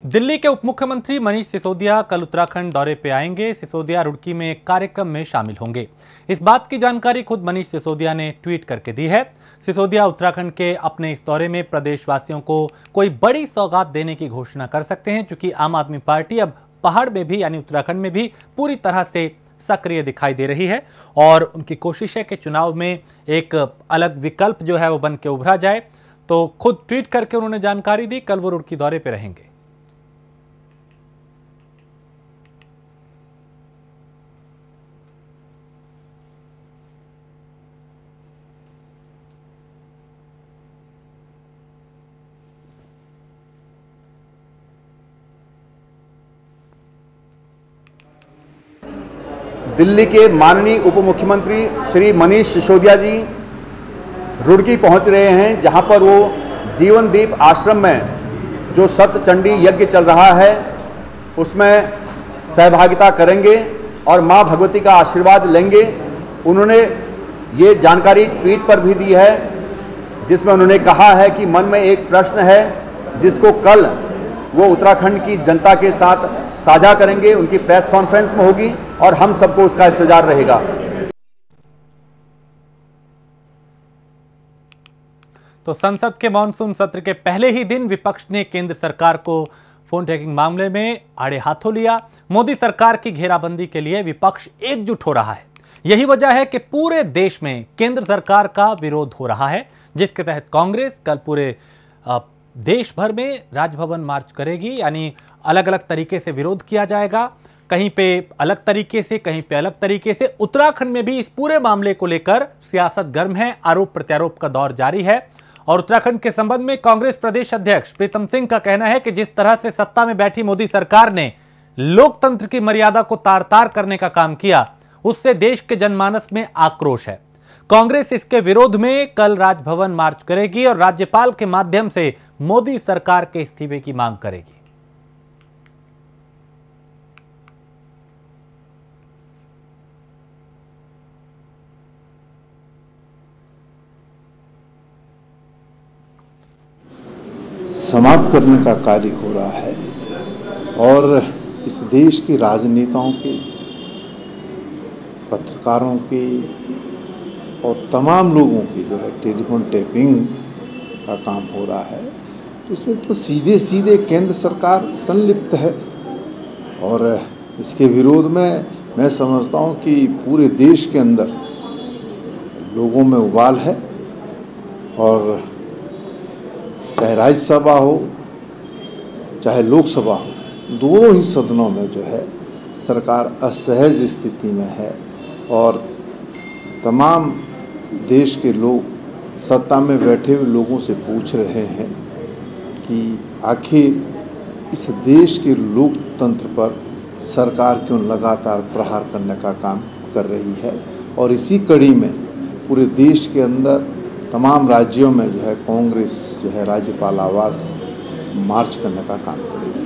दिल्ली के उप मुख्यमंत्री मनीष सिसोदिया कल उत्तराखंड दौरे पे आएंगे। सिसोदिया रुड़की में एक कार्यक्रम में शामिल होंगे। इस बात की जानकारी खुद मनीष सिसोदिया ने ट्वीट करके दी है। सिसोदिया उत्तराखंड के अपने इस दौरे में प्रदेशवासियों को कोई बड़ी सौगात देने की घोषणा कर सकते हैं, क्योंकि आम आदमी पार्टी अब पहाड़ में भी यानी उत्तराखंड में भी पूरी तरह से सक्रिय दिखाई दे रही है और उनकी कोशिश है कि चुनाव में एक अलग विकल्प जो है वो बन के उभरा जाए। तो खुद ट्वीट करके उन्होंने जानकारी दी, कल वो रुड़की दौरे पर रहेंगे। दिल्ली के माननीय उप मुख्यमंत्री श्री मनीष सिसोदिया जी रुड़की पहुंच रहे हैं, जहां पर वो जीवनदीप आश्रम में जो सतचंडी यज्ञ चल रहा है उसमें सहभागिता करेंगे और मां भगवती का आशीर्वाद लेंगे। उन्होंने ये जानकारी ट्वीट पर भी दी है, जिसमें उन्होंने कहा है कि मन में एक प्रश्न है जिसको कल वो उत्तराखंड की जनता के साथ साझा करेंगे। उनकी प्रेस कॉन्फ्रेंस में होगी और हम सबको उसका इंतजार रहेगा। तो संसद के मॉनसून सत्र के पहले ही दिन विपक्ष ने केंद्र सरकार को फोन टैगिंग मामले में आड़े हाथों लिया। मोदी सरकार की घेराबंदी के लिए विपक्ष एकजुट हो रहा है। यही वजह है कि पूरे देश में केंद्र सरकार का विरोध हो रहा है, जिसके तहत कांग्रेस कल पूरे देश भर में राजभवन मार्च करेगी। यानी अलग अलग तरीके से विरोध किया जाएगा, कहीं पे अलग तरीके से, कहीं पे अलग तरीके से। उत्तराखंड में भी इस पूरे मामले को लेकर सियासत गर्म है, आरोप प्रत्यारोप का दौर जारी है। और उत्तराखंड के संबंध में कांग्रेस प्रदेश अध्यक्ष प्रीतम सिंह का कहना है कि जिस तरह से सत्ता में बैठी मोदी सरकार ने लोकतंत्र की मर्यादा को तार तार करने का काम किया, उससे देश के जनमानस में आक्रोश है। कांग्रेस इसके विरोध में कल राजभवन मार्च करेगी और राज्यपाल के माध्यम से मोदी सरकार के इस्तीफे की मांग करेगी। समाप्त करने का कार्य हो रहा है और इस देश के राजनेताओं के, पत्रकारों के और तमाम लोगों की जो है टेलीफोन टैपिंग का काम हो रहा है। तो इसमें तो सीधे सीधे केंद्र सरकार संलिप्त है और इसके विरोध में मैं समझता हूँ कि पूरे देश के अंदर लोगों में उबाल है। और चाहे राज्यसभा हो चाहे लोकसभा हो, दोनों ही सदनों में जो है सरकार असहज स्थिति में है और तमाम देश के लोग सत्ता में बैठे हुए लोगों से पूछ रहे हैं कि आखिर इस देश के लोकतंत्र पर सरकार क्यों लगातार प्रहार करने का काम कर रही है। और इसी कड़ी में पूरे देश के अंदर तमाम राज्यों में जो है कांग्रेस जो है राज्यपाल आवास मार्च करने का काम करेगी।